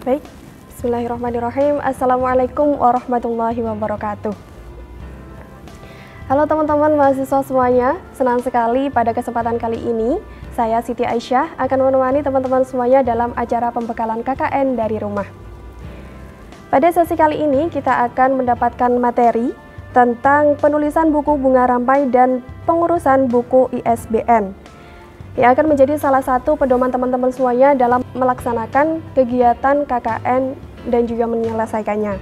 Baik, bismillahirrahmanirrahim. Assalamualaikum warahmatullahi wabarakatuh. Halo teman-teman mahasiswa semuanya, senang sekali pada kesempatan kali ini saya Siti Aisyah akan menemani teman-teman semuanya dalam acara pembekalan KKN dari rumah. Pada sesi kali ini kita akan mendapatkan materi tentang penulisan buku bunga rampai dan pengurusan buku ISBN yang akan menjadi salah satu pedoman teman-teman semuanya dalam melaksanakan kegiatan KKN dan juga menyelesaikannya.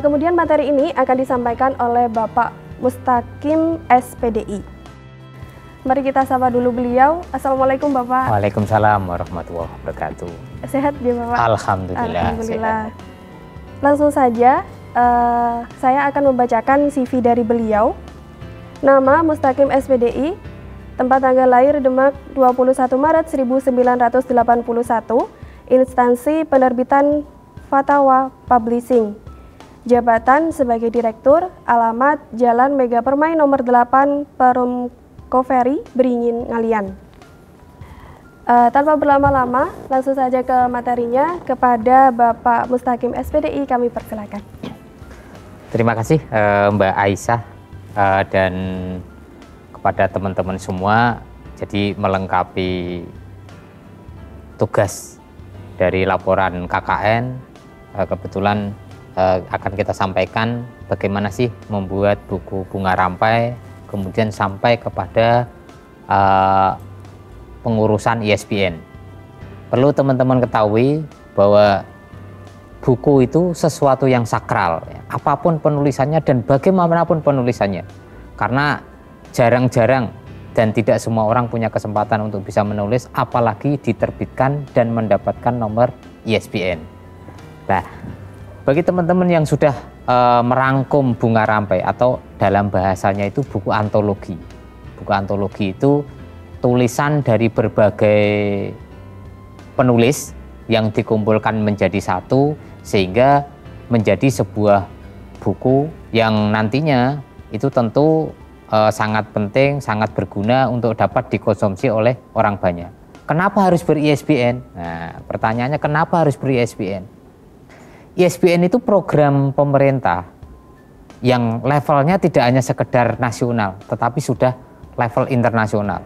Kemudian materi ini akan disampaikan oleh Bapak Mustaqim SPDI. Mari kita sapa dulu beliau. Assalamualaikum Bapak. Waalaikumsalam warahmatullahi wabarakatuh. Sehat ya Bapak? Alhamdulillah. Alhamdulillah. Langsung saja saya akan membacakan CV dari beliau. Nama Mustaqim SPDI. Tempat tanggal lahir Demak 21 Maret 1981, instansi penerbitan Fatawa Publishing. Jabatan sebagai Direktur, alamat Jalan Mega Permai nomor 8, Perum Koferi, Beringin, Ngalian. Tanpa berlama-lama, langsung saja ke materinya. Kepada Bapak Mustaqim SPDI kami persilakan. Terima kasih Mbak Aisyah dan pada teman-teman semua. Jadi melengkapi tugas dari laporan KKN, kebetulan akan kita sampaikan bagaimana sih membuat buku bunga rampai, kemudian sampai kepada pengurusan ISBN. Perlu teman-teman ketahui bahwa buku itu sesuatu yang sakral, apapun penulisannya dan bagaimanapun penulisannya, karena jarang-jarang dan tidak semua orang punya kesempatan untuk bisa menulis, apalagi diterbitkan dan mendapatkan nomor ISBN. Nah, bagi teman-teman yang sudah merangkum bunga rampai atau dalam bahasanya itu buku antologi. Buku antologi itu tulisan dari berbagai penulis yang dikumpulkan menjadi satu sehingga menjadi sebuah buku yang nantinya itu tentu sangat penting, sangat berguna untuk dapat dikonsumsi oleh orang banyak. Kenapa harus ber-ISBN? Nah, pertanyaannya kenapa harus ber-ISBN? ISBN itu program pemerintah yang levelnya tidak hanya sekedar nasional, tetapi sudah level internasional.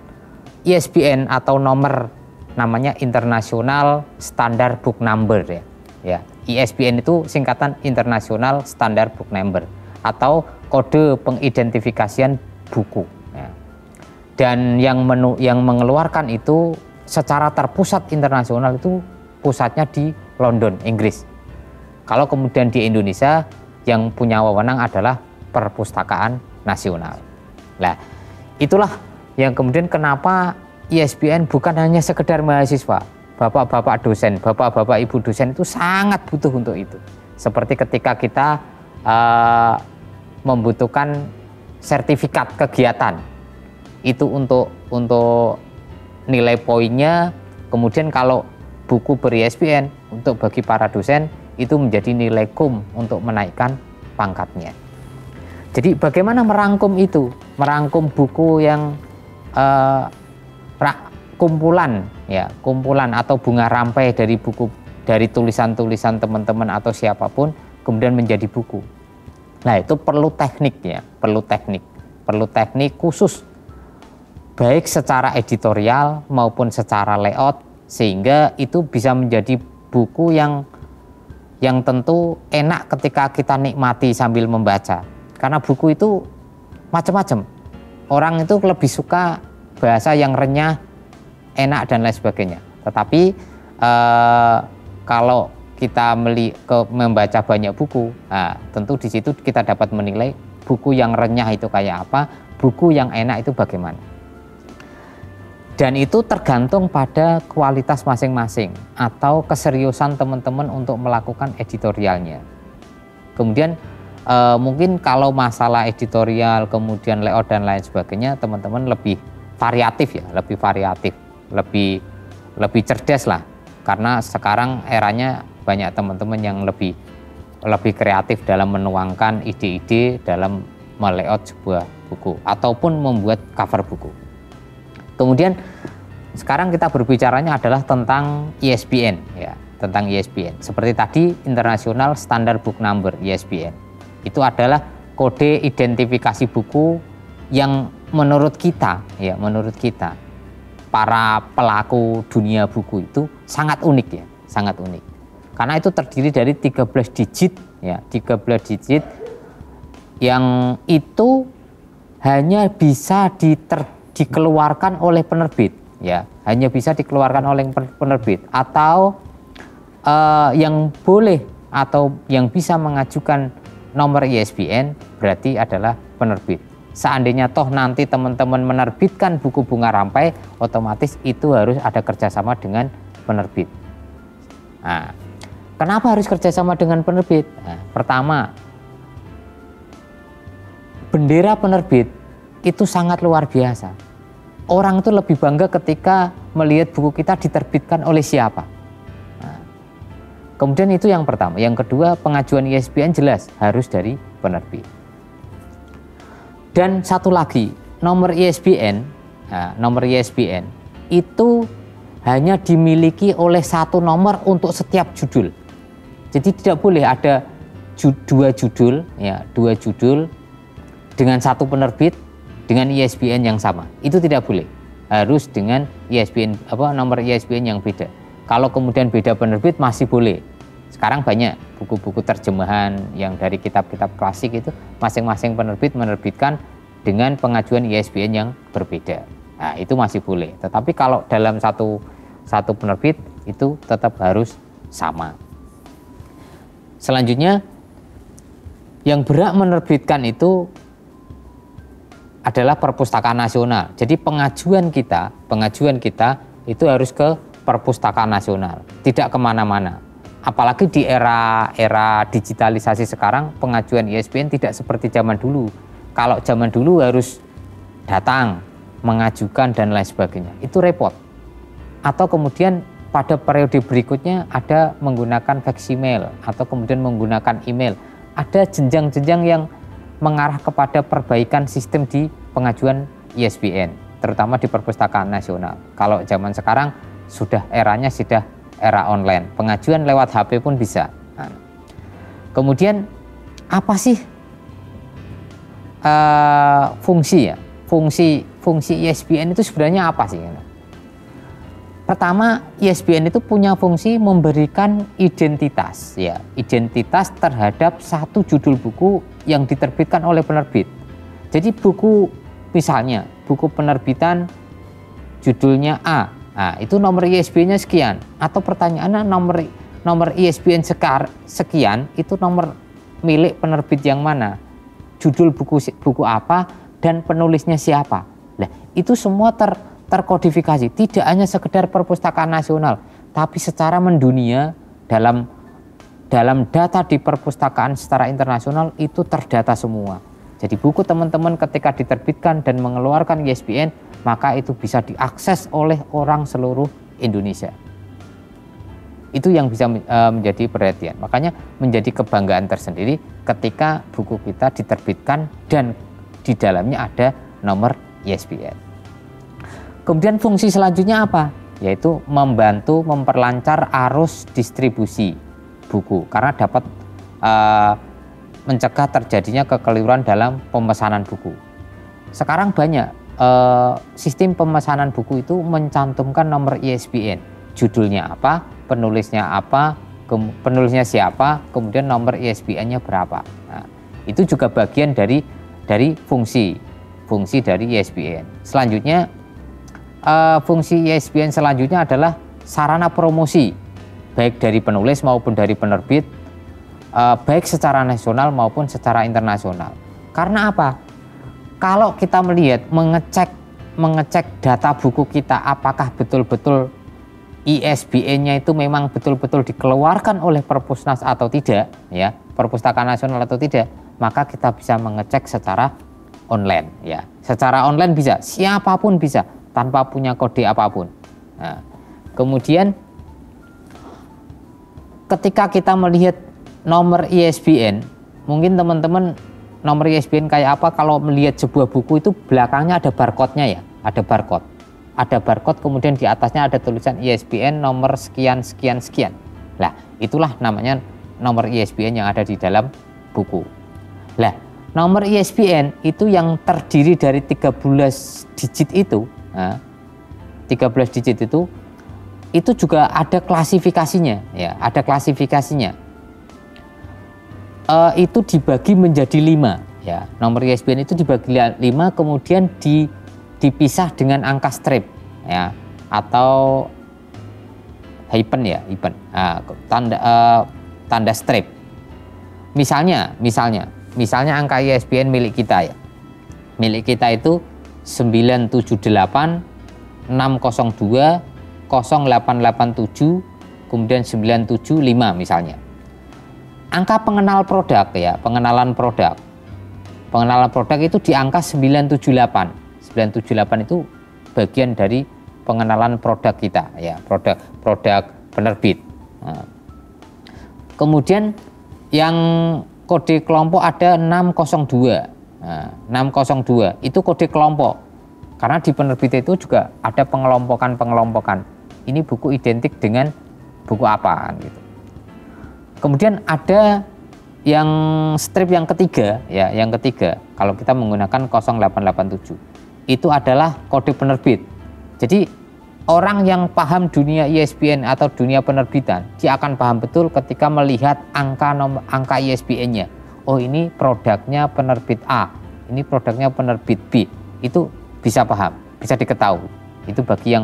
ISBN atau nomor namanya International Standard Book Number ya. ISBN itu singkatan International Standard Book Number atau kode pengidentifikasian buku ya. Dan yang mengeluarkan itu secara terpusat internasional itu pusatnya di London, Inggris. Kalau kemudian di Indonesia yang punya wewenang adalah Perpustakaan Nasional. Nah, itulah yang kemudian kenapa ISBN bukan hanya sekedar mahasiswa, bapak-bapak dosen, bapak-bapak ibu dosen itu sangat butuh untuk itu. Seperti ketika kita membutuhkan sertifikat kegiatan itu untuk nilai poinnya, kemudian kalau buku ber-ISBN untuk bagi para dosen itu menjadi nilai kum untuk menaikkan pangkatnya. Jadi bagaimana merangkum itu, merangkum buku yang kumpulan atau bunga rampai dari buku, dari tulisan-tulisan teman-teman atau siapapun kemudian menjadi buku. Nah, itu perlu tekniknya, perlu teknik khusus baik secara editorial maupun secara layout sehingga itu bisa menjadi buku yang tentu enak ketika kita nikmati sambil membaca. Karena buku itu macam-macam. Orang itu lebih suka bahasa yang renyah, enak dan lain sebagainya. Tetapi kalau kita membaca banyak buku, nah, tentu di situ kita dapat menilai buku yang renyah itu kayak apa, buku yang enak itu bagaimana. Dan itu tergantung pada kualitas masing-masing atau keseriusan teman-teman untuk melakukan editorialnya. Kemudian mungkin kalau masalah editorial, kemudian layout dan lain sebagainya, teman-teman lebih variatif ya, lebih cerdas lah. Karena sekarang eranya banyak teman-teman yang lebih kreatif dalam menuangkan ide-ide dalam melayout sebuah buku ataupun membuat cover buku. Kemudian sekarang kita berbicaranya adalah tentang ISBN ya. tentang ISBN. Seperti tadi International Standard Book Number ISBN. Itu adalah kode identifikasi buku yang menurut kita para pelaku dunia buku itu sangat unik ya, sangat unik. Karena itu terdiri dari 13 digit ya, 13 digit yang itu hanya bisa dikeluarkan oleh penerbit ya, hanya bisa dikeluarkan oleh penerbit atau yang boleh atau yang bisa mengajukan nomor ISBN berarti adalah penerbit. Seandainya toh nanti teman-teman menerbitkan buku Bunga Rampai, otomatis itu harus ada kerjasama dengan penerbit. Nah, kenapa harus kerjasama dengan penerbit? Nah, pertama, bendera penerbit itu sangat luar biasa. Orang itu lebih bangga ketika melihat buku kita diterbitkan oleh siapa. Nah, kemudian itu yang pertama. Yang kedua, pengajuan ISBN jelas harus dari penerbit. Dan satu lagi, nomor ISBN itu hanya dimiliki oleh satu nomor untuk setiap judul. Jadi tidak boleh ada dua judul dengan satu penerbit dengan ISBN yang sama. Itu tidak boleh. Harus dengan ISBN nomor ISBN yang beda. Kalau kemudian beda penerbit masih boleh. Sekarang banyak buku-buku terjemahan yang dari kitab-kitab klasik itu masing-masing penerbit menerbitkan dengan pengajuan ISBN yang berbeda. Nah, itu masih boleh. Tetapi kalau dalam satu penerbit itu tetap harus sama. Selanjutnya, yang berhak menerbitkan itu adalah Perpustakaan Nasional. Jadi pengajuan kita itu harus ke Perpustakaan Nasional, tidak kemana-mana. Apalagi di era digitalisasi sekarang, pengajuan ISBN tidak seperti zaman dulu. Kalau zaman dulu harus datang, mengajukan dan lain sebagainya, itu repot. Atau kemudian pada periode berikutnya ada menggunakan faksimiles atau kemudian menggunakan email. Ada jenjang-jenjang yang mengarah kepada perbaikan sistem di pengajuan ISBN, terutama di Perpustakaan Nasional. Kalau zaman sekarang eranya sudah era online, pengajuan lewat HP pun bisa. Nah, kemudian apa sih fungsi ISBN itu sebenarnya apa sih? Pertama, ISBN itu punya fungsi memberikan identitas terhadap satu judul buku yang diterbitkan oleh penerbit. Jadi misalnya buku penerbitan judulnya A, nah, itu nomor ISBN-nya sekian, atau pertanyaannya nomor ISBN sekian itu nomor milik penerbit yang mana, judul buku apa dan penulisnya siapa. Nah, itu semua terkodifikasi, tidak hanya sekedar Perpustakaan Nasional, tapi secara mendunia dalam data di perpustakaan secara internasional itu terdata semua. Jadi buku teman-teman ketika diterbitkan dan mengeluarkan ISBN, maka itu bisa diakses oleh orang seluruh Indonesia. Itu yang bisa menjadi perhatian. Makanya menjadi kebanggaan tersendiri ketika buku kita diterbitkan dan di dalamnya ada nomor ISBN. Kemudian fungsi selanjutnya apa? Yaitu membantu memperlancar arus distribusi buku karena dapat mencegah terjadinya kekeliruan dalam pemesanan buku. Sekarang banyak sistem pemesanan buku itu mencantumkan nomor ISBN, judulnya apa, penulisnya siapa, kemudian nomor ISBN-nya berapa. Nah, itu juga bagian dari fungsi dari ISBN. Selanjutnya fungsi ISBN selanjutnya adalah sarana promosi baik dari penulis maupun dari penerbit, baik secara nasional maupun secara internasional. Karena apa? Kalau kita melihat mengecek data buku kita apakah betul-betul ISBN-nya itu memang betul-betul dikeluarkan oleh Perpusnas atau tidak, ya, Perpustakaan Nasional atau tidak, maka kita bisa mengecek secara online, ya. Secara online bisa, siapapun bisa tanpa punya kode apapun. Nah, kemudian ketika kita melihat nomor ISBN, mungkin teman-teman nomor ISBN kayak apa kalau melihat sebuah buku itu belakangnya ada barcode-nya ya, ada barcode kemudian di atasnya ada tulisan ISBN nomor sekian sekian sekian. Lah, itulah namanya nomor ISBN yang ada di dalam buku. Lah, nomor ISBN itu yang terdiri dari 13 digit itu, 13 digit itu juga ada klasifikasinya, ya, ada klasifikasinya. Itu dibagi menjadi 5, ya. Nomor ISBN itu dibagi 5, kemudian dipisah dengan angka strip, ya, atau hyphen, ya, hyphen. Tanda strip. Misalnya angka ISBN milik kita, ya. Milik kita itu 978 602 0887 kemudian 975 misalnya. Angka pengenal produk, ya, pengenalan produk itu di angka 978. 978 itu bagian dari pengenalan produk kita, ya, produk penerbit. Nah, kemudian yang kode kelompok ada 602. Nah, 602 itu kode kelompok. Karena di penerbit itu juga ada pengelompokan. Ini buku identik dengan buku apa gitu. Kemudian ada yang strip yang ketiga, ya, yang ketiga kalau kita menggunakan 0887 itu adalah kode penerbit. Jadi orang yang paham dunia ISBN atau dunia penerbitan, dia akan paham betul ketika melihat angka ISBN-nya. Oh, ini produknya penerbit A, ini produknya penerbit B. Itu bisa paham, bisa diketahui. Itu bagi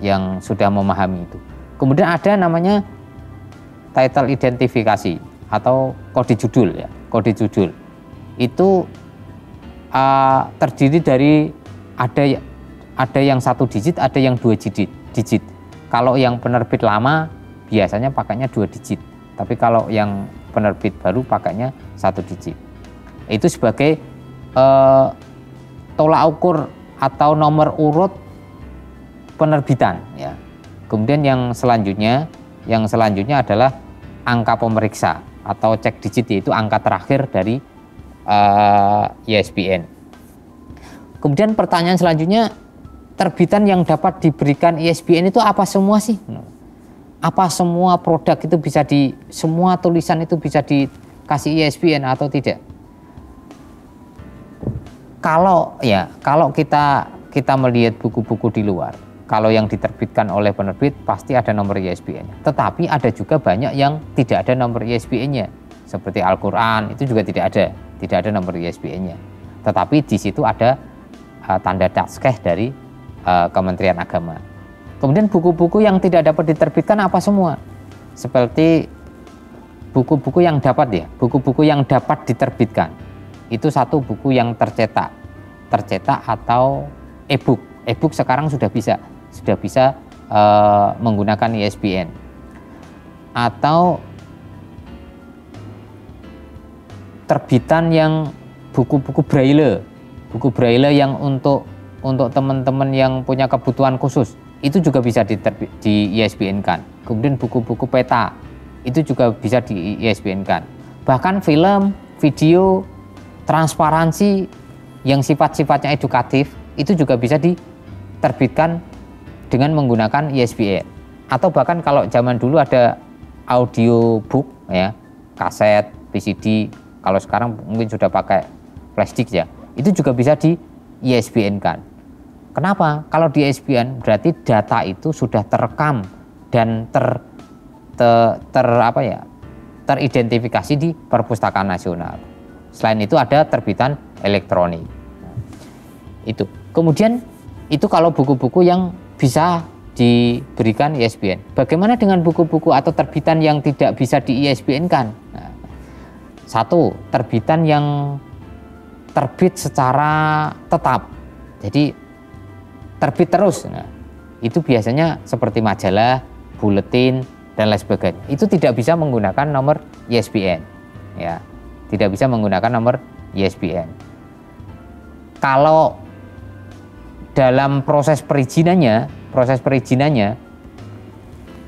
yang sudah memahami itu. Kemudian ada namanya title identifikasi atau kode judul, ya. Kode judul itu terdiri dari ada yang 1 digit, ada yang 2 digit. Kalau yang penerbit lama biasanya pakainya 2 digit, tapi kalau yang penerbit baru pakainya 1 digit. Itu sebagai tolak ukur atau nomor urut penerbitan, ya. Kemudian yang selanjutnya adalah angka pemeriksa atau cek digit, yaitu angka terakhir dari ISBN. Kemudian pertanyaan selanjutnya, terbitan yang dapat diberikan ISBN itu apa semua sih? Apa semua produk itu semua tulisan itu bisa dikasih ISBN atau tidak? Kalau kita melihat buku-buku di luar, kalau yang diterbitkan oleh penerbit pasti ada nomor ISBN-nya. Tetapi ada juga banyak yang tidak ada nomor ISBN-nya. Seperti Al-Quran itu juga tidak ada nomor ISBN-nya. Tetapi di situ ada tanda taskhih dari Kementerian Agama. Kemudian buku-buku yang tidak dapat diterbitkan apa semua? Seperti buku-buku yang dapat diterbitkan. Itu satu buku yang tercetak atau e-book. E-book sekarang sudah bisa menggunakan ISBN. Atau terbitan yang buku-buku braille yang untuk teman-teman yang punya kebutuhan khusus, itu juga bisa di ISBN-kan. Kemudian buku-buku peta itu juga bisa di ISBN-kan. Bahkan film, video, transparansi yang sifat-sifatnya edukatif itu juga bisa diterbitkan dengan menggunakan ISBN. Atau bahkan kalau zaman dulu ada audio book, ya, kaset, VCD, kalau sekarang mungkin sudah pakai flashdisk, ya, itu juga bisa di ISBN-kan. Kenapa? Kalau di ISBN berarti data itu sudah terekam dan teridentifikasi di Perpustakaan Nasional. Selain itu ada terbitan elektronik. Itu. Kemudian itu kalau buku-buku yang bisa diberikan ISBN. Bagaimana dengan buku-buku atau terbitan yang tidak bisa di ISBN-kan? Nah, satu, terbitan yang terbit secara tetap. Jadi terbit terus. Nah, itu biasanya seperti majalah, buletin, dan lain sebagainya. Itu tidak bisa menggunakan nomor ISBN. Ya. Tidak bisa menggunakan nomor ISBN. Kalau dalam proses perizinannya,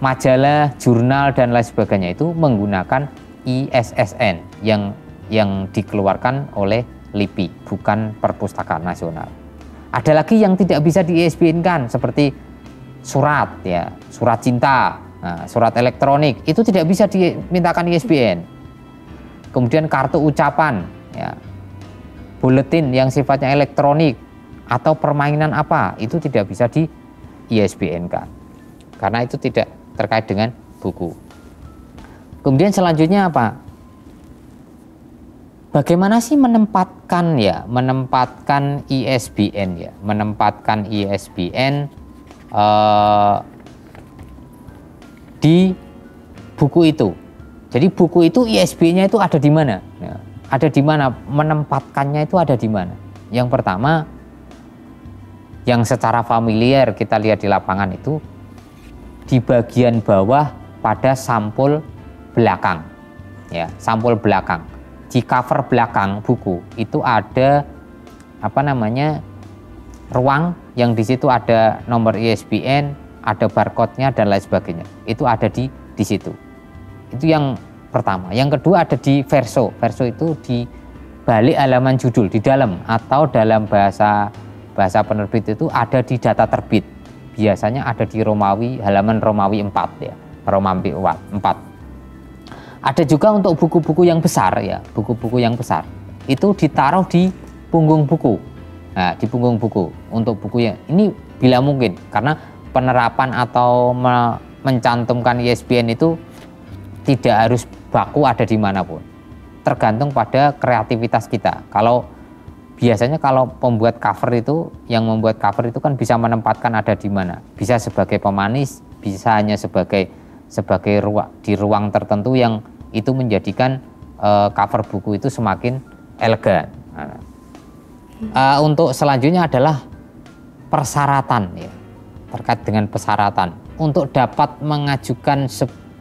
majalah, jurnal, dan lain sebagainya itu menggunakan ISSN yang dikeluarkan oleh LIPI, bukan Perpustakaan Nasional. Ada lagi yang tidak bisa di ISBN-kan seperti surat, ya, surat cinta, Nah, surat elektronik itu tidak bisa dimintakan ISBN. Kemudian kartu ucapan, ya, buletin yang sifatnya elektronik atau permainan apa itu tidak bisa di ISBN-kan karena itu tidak terkait dengan buku. Kemudian selanjutnya apa? Bagaimana sih menempatkan ISBN ya, menempatkan ISBN di buku itu. Jadi buku itu ISBN-nya itu ada di mana? Ya, ada di mana? Menempatkannya itu ada di mana? Yang pertama, yang secara familiar kita lihat di lapangan itu di bagian bawah pada sampul belakang, ya, sampul belakang. Di cover belakang buku itu ada ruang yang di situ ada nomor ISBN, ada barcode-nya dan lain sebagainya. Itu ada di situ. Itu yang pertama. Yang kedua ada di verso. Verso itu di balik halaman judul di dalam atau dalam bahasa penerbit itu ada di data terbit. Biasanya ada di Romawi, halaman Romawi 4 ya. Romawi 4. Ada juga untuk buku-buku yang besar ya, buku-buku yang besar itu ditaruh di punggung buku. Nah, di punggung buku untuk buku yang ini bila mungkin karena penerapan atau mencantumkan ISBN itu tidak harus baku ada di manapun. Tergantung pada kreativitas kita. Biasanya kalau pembuat cover itu, yang membuat cover itu kan bisa menempatkan ada di mana. Bisa sebagai pemanis, bisa hanya sebagai di ruang tertentu yang itu menjadikan cover buku itu semakin elegan. Untuk selanjutnya adalah persyaratan ya, terkait dengan persyaratan untuk dapat mengajukan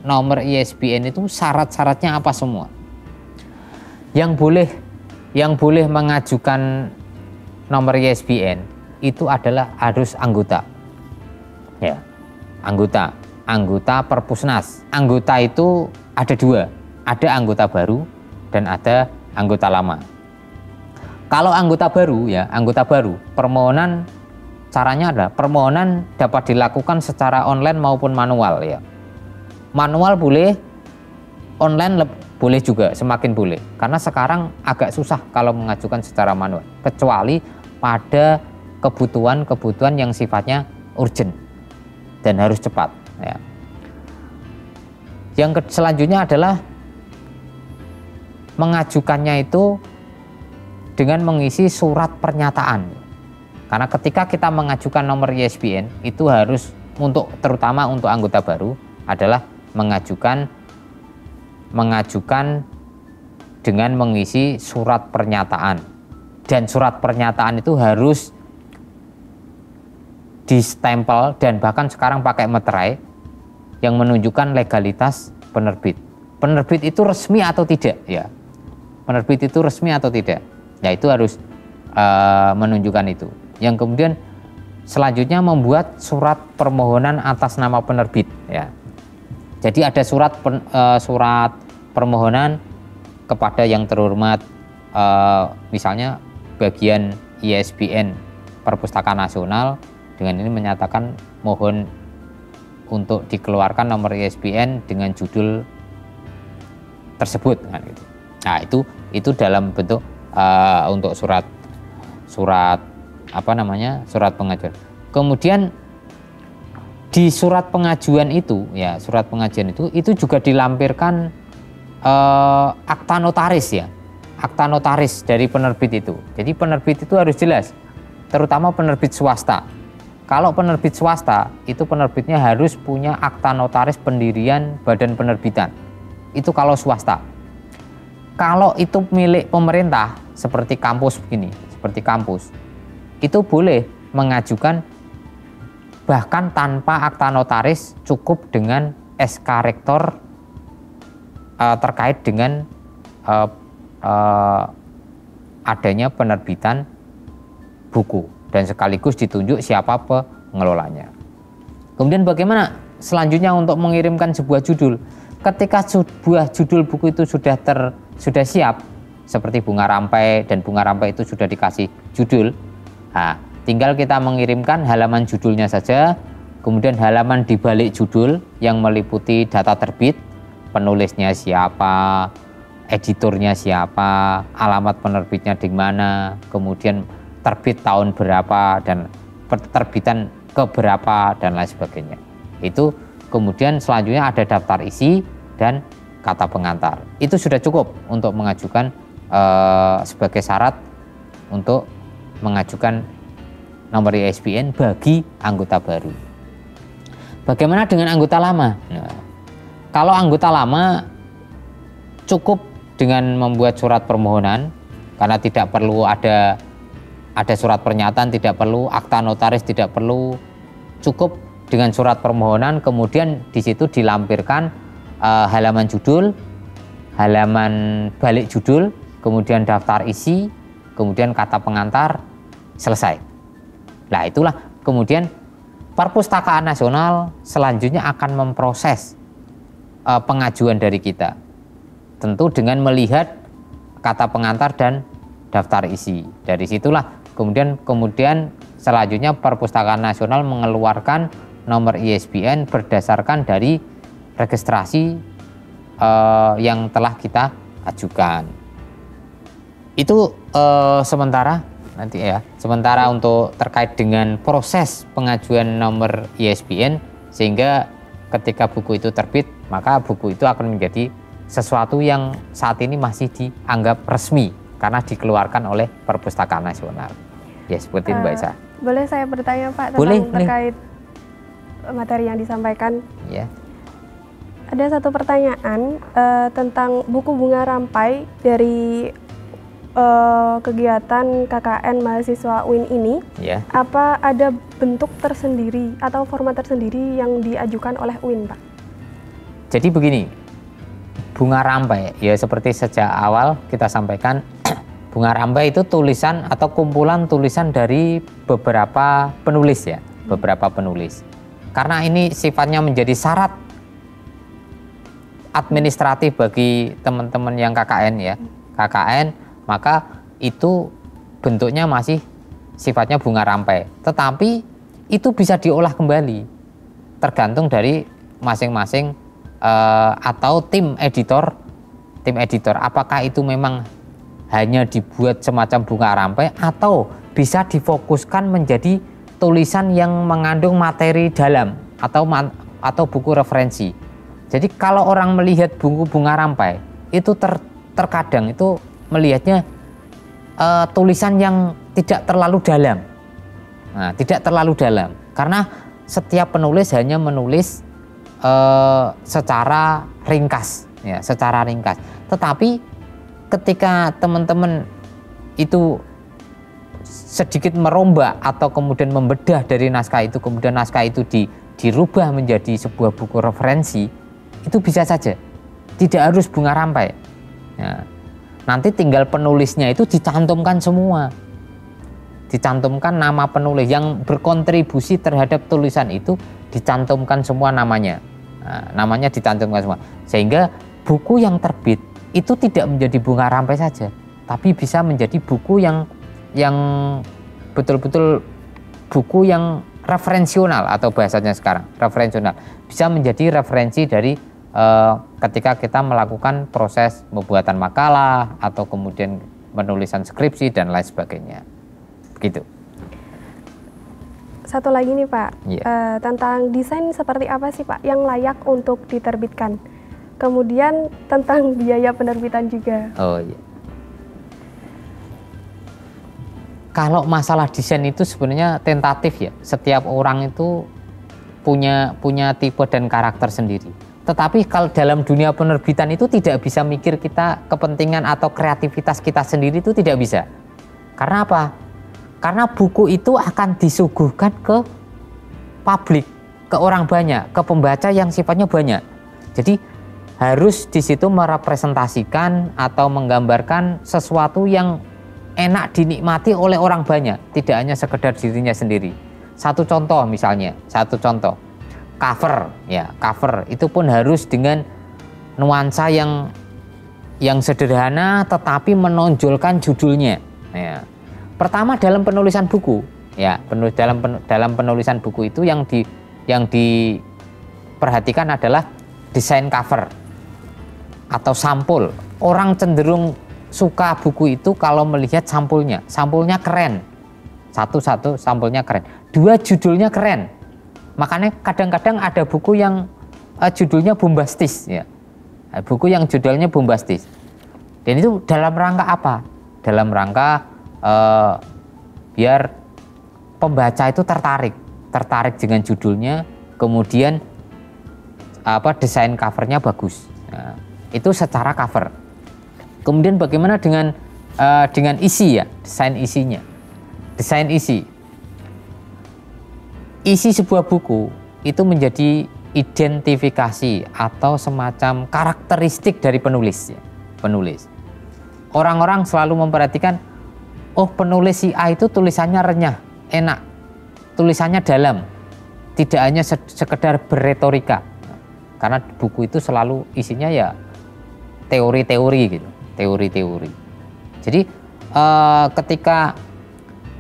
nomor ISBN itu syarat-syaratnya apa semua? Yang boleh mengajukan nomor ISBN itu adalah harus anggota. Ya, anggota Perpusnas. Anggota itu ada dua, ada anggota baru dan ada anggota lama. Kalau anggota baru, permohonan caranya adalah permohonan dapat dilakukan secara online maupun manual ya. Manual boleh, online boleh juga, semakin boleh. Karena sekarang agak susah kalau mengajukan secara manual, kecuali pada kebutuhan yang sifatnya urgent dan harus cepat ya. Yang selanjutnya adalah mengajukannya itu dengan mengisi surat pernyataan. Karena ketika kita mengajukan nomor ISBN itu harus terutama untuk anggota baru adalah mengajukan dengan mengisi surat pernyataan. Dan surat pernyataan itu harus distempel dan bahkan sekarang pakai meterai yang menunjukkan legalitas penerbit. Penerbit itu resmi atau tidak ya? Penerbit itu resmi atau tidak? Ya itu harus menunjukkan itu. Yang kemudian selanjutnya membuat surat permohonan atas nama penerbit ya. Jadi ada surat permohonan kepada yang terhormat misalnya bagian ISBN Perpustakaan Nasional dengan ini menyatakan mohon untuk dikeluarkan nomor ISBN dengan judul tersebut kan gitu. Nah, itu dalam bentuk untuk surat pengajuan. Kemudian di surat pengajuan itu itu juga dilampirkan akta notaris ya. Akta notaris dari penerbit itu. Jadi penerbit itu harus jelas, terutama penerbit swasta. Kalau penerbit swasta itu penerbitnya harus punya akta notaris pendirian badan penerbitan. Itu kalau swasta. Kalau itu milik pemerintah seperti kampus begini, itu boleh mengajukan bahkan tanpa akta notaris, cukup dengan SK rektor terkait dengan adanya penerbitan buku dan sekaligus ditunjuk siapa pengelolanya. Kemudian bagaimana selanjutnya untuk mengirimkan sebuah judul? Ketika sebuah judul buku itu sudah siap, seperti bunga rampai dan bunga rampai itu sudah dikasih judul, nah, tinggal kita mengirimkan halaman judulnya saja, kemudian halaman di balik judul yang meliputi data terbit, penulisnya siapa, editornya siapa, alamat penerbitnya di mana, kemudian terbit tahun berapa dan terbitan keberapa dan lain sebagainya. Itu kemudian selanjutnya ada daftar isi dan kata pengantar. Itu sudah cukup untuk mengajukan sebagai syarat untuk mengajukan nomor ISBN bagi anggota baru. Bagaimana dengan anggota lama? Nah, kalau anggota lama cukup dengan membuat surat permohonan, karena tidak perlu ada surat pernyataan, tidak perlu akta notaris, tidak perlu, cukup dengan surat permohonan, kemudian di situ dilampirkan halaman judul, halaman balik judul, kemudian daftar isi, kemudian kata pengantar, selesai. Nah, itulah kemudian Perpustakaan Nasional selanjutnya akan memproses pengajuan dari kita, tentu dengan melihat kata pengantar dan daftar isi. Dari situlah kemudian selanjutnya Perpustakaan Nasional mengeluarkan nomor ISBN berdasarkan dari registrasi yang telah kita ajukan. Itu sementara nanti ya. Sementara untuk terkait dengan proses pengajuan nomor ISBN, sehingga ketika buku itu terbit, maka buku itu akan menjadi sesuatu yang saat ini masih dianggap resmi karena dikeluarkan oleh Perpustakaan Nasional. Ya, seperti itu Mbak Isa. Boleh saya bertanya Pak terkait materi yang disampaikan? Ya. Ada satu pertanyaan tentang buku bunga rampai dari kegiatan KKN mahasiswa UIN ini. Ya. Apa ada bentuk tersendiri atau format tersendiri yang diajukan oleh UIN, Pak? Jadi begini, bunga rampai ya seperti sejak awal kita sampaikan, bunga rampai itu tulisan atau kumpulan tulisan dari beberapa penulis ya, beberapa penulis. Karena ini sifatnya menjadi syarat administratif bagi teman-teman yang KKN ya, KKN, maka itu bentuknya masih sifatnya bunga rampai. Tetapi itu bisa diolah kembali, tergantung dari masing-masing atau tim editor, apakah itu memang hanya dibuat semacam bunga rampai atau bisa difokuskan menjadi tulisan yang mengandung materi dalam atau buku referensi. Jadi kalau orang melihat buku bunga rampai itu terkadang itu melihatnya tulisan yang tidak terlalu dalam. Nah, tidak terlalu dalam karena setiap penulis hanya menulis secara ringkas ya, secara ringkas. Tetapi ketika teman-teman itu sedikit merombak atau kemudian membedah dari naskah itu, kemudian naskah itu dirubah menjadi sebuah buku referensi, itu bisa saja, tidak harus bunga rampai ya. Nanti tinggal penulisnya itu dicantumkan semua, dicantumkan nama penulis yang berkontribusi terhadap tulisan itu, dicantumkan semua namanya. Nah, namanya dicantumkan semua, sehingga buku yang terbit itu tidak menjadi bunga rampai saja, tapi bisa menjadi buku yang betul-betul buku yang referensional, atau bahasanya sekarang referensional, bisa menjadi referensi dari ketika kita melakukan proses pembuatan makalah atau kemudian penulisan skripsi dan lain sebagainya. Begitu. Satu lagi nih Pak, tentang desain seperti apa sih Pak yang layak untuk diterbitkan? Kemudian tentang biaya penerbitan juga. Oh iya. Kalau masalah desain itu sebenarnya tentatif ya. Setiap orang itu punya tipe dan karakter sendiri. Tetapi kalau dalam dunia penerbitan itu tidak bisa mikir kita kepentingan atau kreativitas kita sendiri, itu tidak bisa. Karena apa? Karena buku itu akan disuguhkan ke publik, ke orang banyak, ke pembaca yang sifatnya banyak. Jadi harus di situ merepresentasikan atau menggambarkan sesuatu yang enak dinikmati oleh orang banyak, tidak hanya sekedar dirinya sendiri. Satu contoh misalnya, cover ya, cover itu pun harus dengan nuansa yang sederhana tetapi menonjolkan judulnya ya. Pertama dalam penulisan buku ya, dalam penulisan buku itu yang yang diperhatikan adalah desain cover atau sampul. Orang cenderung suka buku itu kalau melihat sampulnya. Sampulnya keren. Satu sampulnya keren. Dua, judulnya keren. Makanya kadang-kadang ada buku yang judulnya bombastis ya. Buku yang judulnya bombastis. Dan itu dalam rangka apa? Dalam rangka biar pembaca itu tertarik dengan judulnya, kemudian desain covernya bagus. Nah, itu secara cover. Kemudian bagaimana dengan isi ya, desain isinya. Desain isi sebuah buku itu menjadi identifikasi atau semacam karakteristik dari penulis ya. Penulis. Orang-orang selalu memperhatikan, oh penulis si A itu tulisannya renyah, enak, tulisannya dalam, tidak hanya sekedar berretorika. Karena buku itu selalu isinya ya teori-teori gitu, teori-teori. Jadi ketika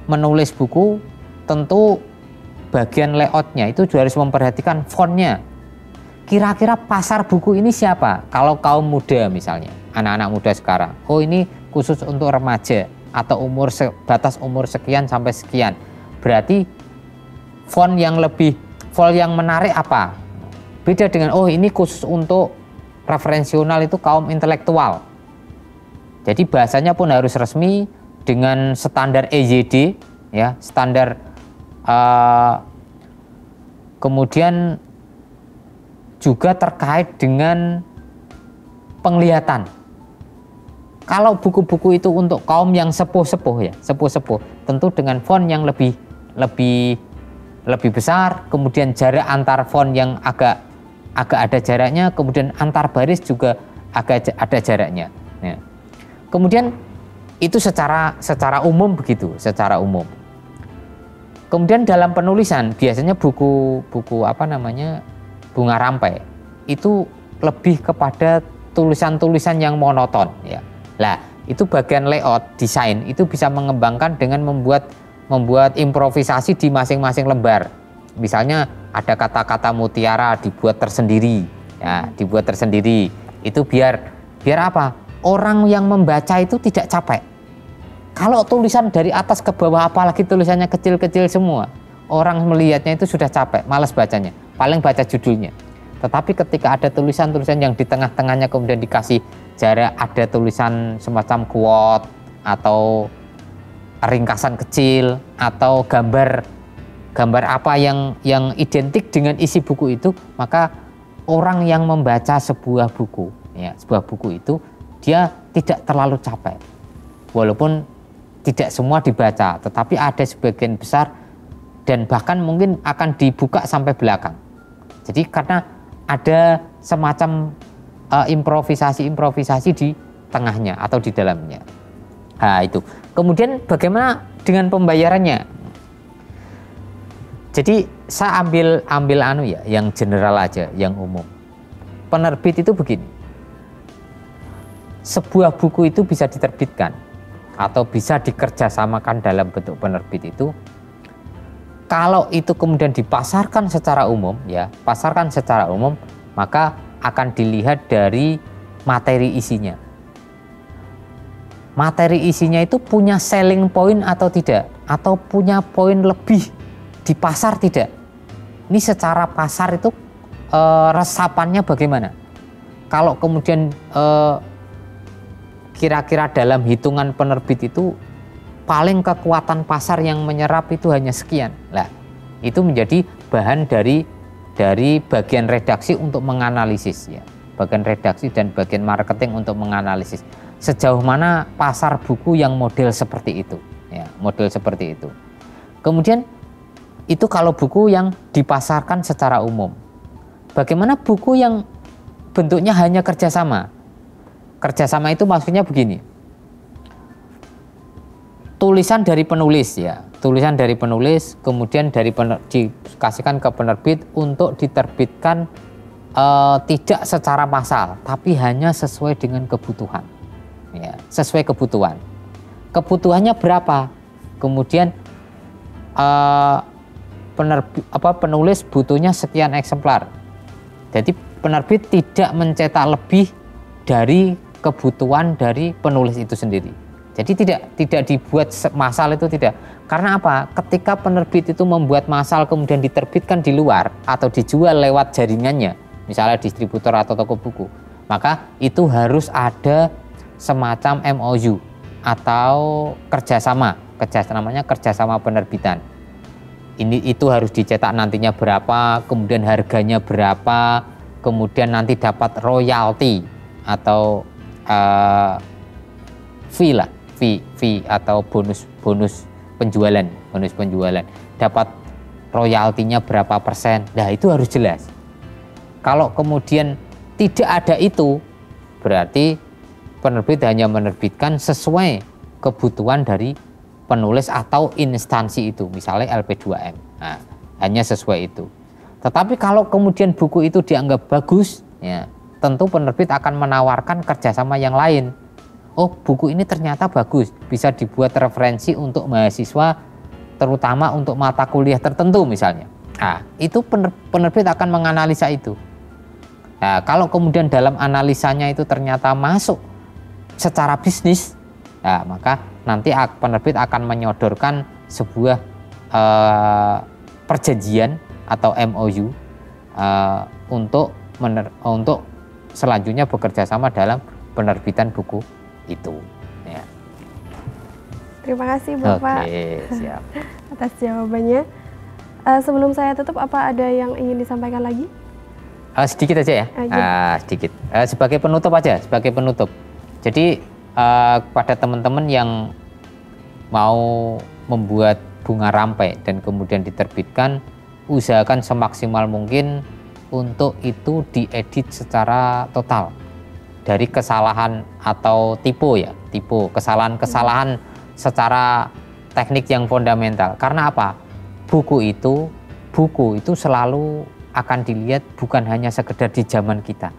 menulis buku tentu bagian layoutnya itu juga harus memperhatikan fontnya. Kira-kira pasar buku ini siapa? Kalau kaum muda misalnya, anak-anak muda sekarang, oh ini khusus untuk remaja atau batas umur sekian sampai sekian. Berarti font yang menarik apa? Beda dengan oh ini khusus untuk referensional, itu kaum intelektual. Jadi bahasanya pun harus resmi dengan standar EYD ya, standar kemudian juga terkait dengan penglihatan. Kalau buku-buku itu untuk kaum yang sepuh-sepuh ya, sepuh-sepuh, tentu dengan font yang lebih besar, kemudian jarak antar font yang agak ada jaraknya, kemudian antar baris juga agak ada jaraknya. Ya. Kemudian itu secara umum begitu, secara umum. Kemudian dalam penulisan biasanya buku Bunga Rampai itu lebih kepada tulisan-tulisan yang monoton ya. Lah, itu bagian layout, desain itu bisa mengembangkan dengan membuat improvisasi di masing-masing lembar. Misalnya ada kata-kata mutiara dibuat tersendiri ya, dibuat tersendiri. Itu biar apa? Orang yang membaca itu tidak capek. Kalau tulisan dari atas ke bawah, apalagi tulisannya kecil-kecil semua, orang melihatnya itu sudah capek, malas bacanya, paling baca judulnya. Tetapi ketika ada tulisan-tulisan yang di tengah-tengahnya kemudian dikasih jarak, ada tulisan semacam quote atau ringkasan kecil atau gambar apa yang identik dengan isi buku itu, maka orang yang membaca sebuah buku itu dia tidak terlalu capek. Walaupun tidak semua dibaca, tetapi ada sebagian besar dan bahkan mungkin akan dibuka sampai belakang. Jadi karena ada semacam improvisasi di tengahnya atau di dalamnya. Nah itu. Kemudian bagaimana dengan pembayarannya? Jadi saya ambil yang general aja, yang umum. Penerbit itu begini. Sebuah buku itu bisa diterbitkan atau bisa dikerjasamakan dalam bentuk penerbit itu kalau itu kemudian dipasarkan secara umum ya, maka akan dilihat dari materi isinya. Materi isinya itu punya selling point atau tidak, atau punya poin lebih di pasar tidak. Ini secara pasar itu resapannya bagaimana? Kalau kemudian kira-kira dalam hitungan penerbit itu paling kekuatan pasar yang menyerap itu hanya sekian. Lah, itu menjadi bahan dari bagian redaksi untuk menganalisis ya. Bagian redaksi dan bagian marketing untuk menganalisis sejauh mana pasar buku yang model seperti itu ya, model seperti itu. Kemudian itu kalau buku yang dipasarkan secara umum. Bagaimana buku yang bentuknya hanya kerjasama? Kerjasama itu maksudnya begini, tulisan dari penulis ya, tulisan dari penulis kemudian dikasihkan ke penerbit untuk diterbitkan tidak secara massal, tapi hanya sesuai dengan kebutuhan ya, sesuai kebutuhan. Kebutuhannya berapa? Kemudian penulis butuhnya sekian eksemplar. Jadi penerbit tidak mencetak lebih dari kebutuhan dari penulis itu sendiri. Jadi tidak dibuat massal itu tidak. Karena apa? Ketika penerbit itu membuat massal kemudian diterbitkan di luar atau dijual lewat jaringannya, misalnya distributor atau toko buku, maka itu harus ada semacam MOU atau namanya kerjasama penerbitan. Itu harus dicetak nantinya berapa, kemudian harganya berapa, kemudian nanti dapat royalti atau fee atau bonus penjualan, dapat royaltinya berapa persen. Nah, itu harus jelas. Kalau kemudian tidak ada itu, berarti penerbit hanya menerbitkan sesuai kebutuhan dari penulis atau instansi itu, misalnya LP2M. Nah, hanya sesuai itu. Tetapi kalau kemudian buku itu dianggap bagus, ya, tentu penerbit akan menawarkan kerjasama yang lain. Oh, buku ini ternyata bagus, bisa dibuat referensi untuk mahasiswa, terutama untuk mata kuliah tertentu misalnya. Nah, itu penerbit akan menganalisa itu. Nah, kalau kemudian dalam analisanya itu ternyata masuk secara bisnis, nah, maka nanti penerbit akan menyodorkan sebuah perjanjian atau MOU untuk selanjutnya bekerja sama dalam penerbitan buku itu. Ya. Terima kasih Bapak. Oke, siap. Atas jawabannya. Sebelum saya tutup, apa ada yang ingin disampaikan lagi? Sedikit aja ya. Sedikit. Sebagai penutup aja, sebagai penutup. Jadi kepada teman-teman yang mau membuat bunga rampai dan kemudian diterbitkan, usahakan semaksimal mungkin untuk itu diedit secara total dari kesalahan atau tipe kesalahan secara teknik yang fundamental. Karena apa? Buku itu selalu akan dilihat bukan hanya sekedar di zaman kita.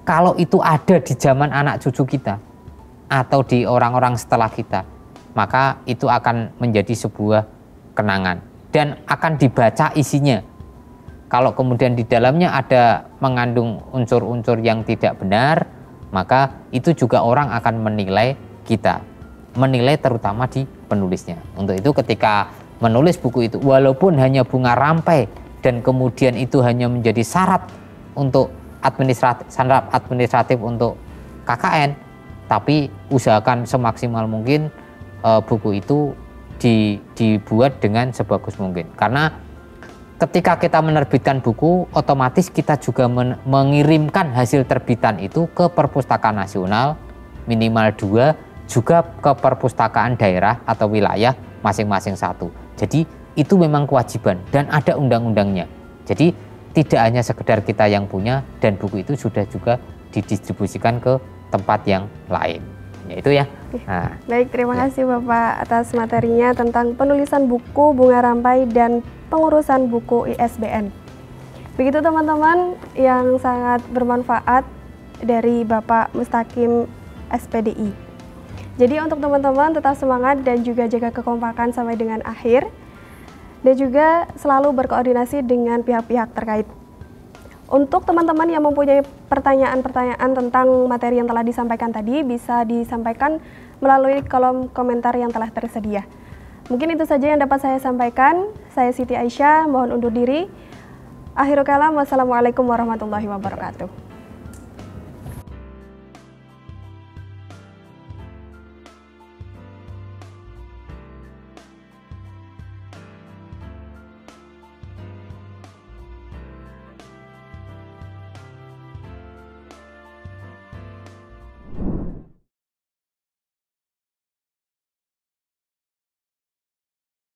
Kalau itu ada di zaman anak cucu kita atau di orang-orang setelah kita, maka itu akan menjadi sebuah kenangan dan akan dibaca isinya. Kalau kemudian di dalamnya ada mengandung unsur-unsur yang tidak benar, maka itu juga orang akan menilai kita, menilai terutama di penulisnya. Untuk itu ketika menulis buku itu, walaupun hanya bunga rampai dan kemudian itu hanya menjadi syarat untuk administratif untuk KKN, tapi usahakan semaksimal mungkin buku itu dibuat dengan sebagus mungkin. Karena ketika kita menerbitkan buku, otomatis kita juga mengirimkan hasil terbitan itu ke Perpustakaan Nasional minimal 2, juga ke perpustakaan daerah atau wilayah masing-masing 1. Jadi itu memang kewajiban dan ada undang-undangnya. Jadi tidak hanya sekedar kita yang punya, dan buku itu sudah juga didistribusikan ke tempat yang lain. Ya itu ya. Nah, baik, terima kasih Bapak atas materinya tentang penulisan buku bunga rampai dan pengurusan buku ISBN. Begitu teman-teman yang sangat bermanfaat dari Bapak Mustaqim SPDI. Jadi untuk teman-teman tetap semangat dan juga jaga kekompakan sampai dengan akhir. Dan juga selalu berkoordinasi dengan pihak-pihak terkait. Untuk teman-teman yang mempunyai pertanyaan-pertanyaan tentang materi yang telah disampaikan tadi, bisa disampaikan melalui kolom komentar yang telah tersedia. Mungkin itu saja yang dapat saya sampaikan. Saya Siti Aisyah, mohon undur diri. Akhirul kalam, wassalamualaikum warahmatullahi wabarakatuh.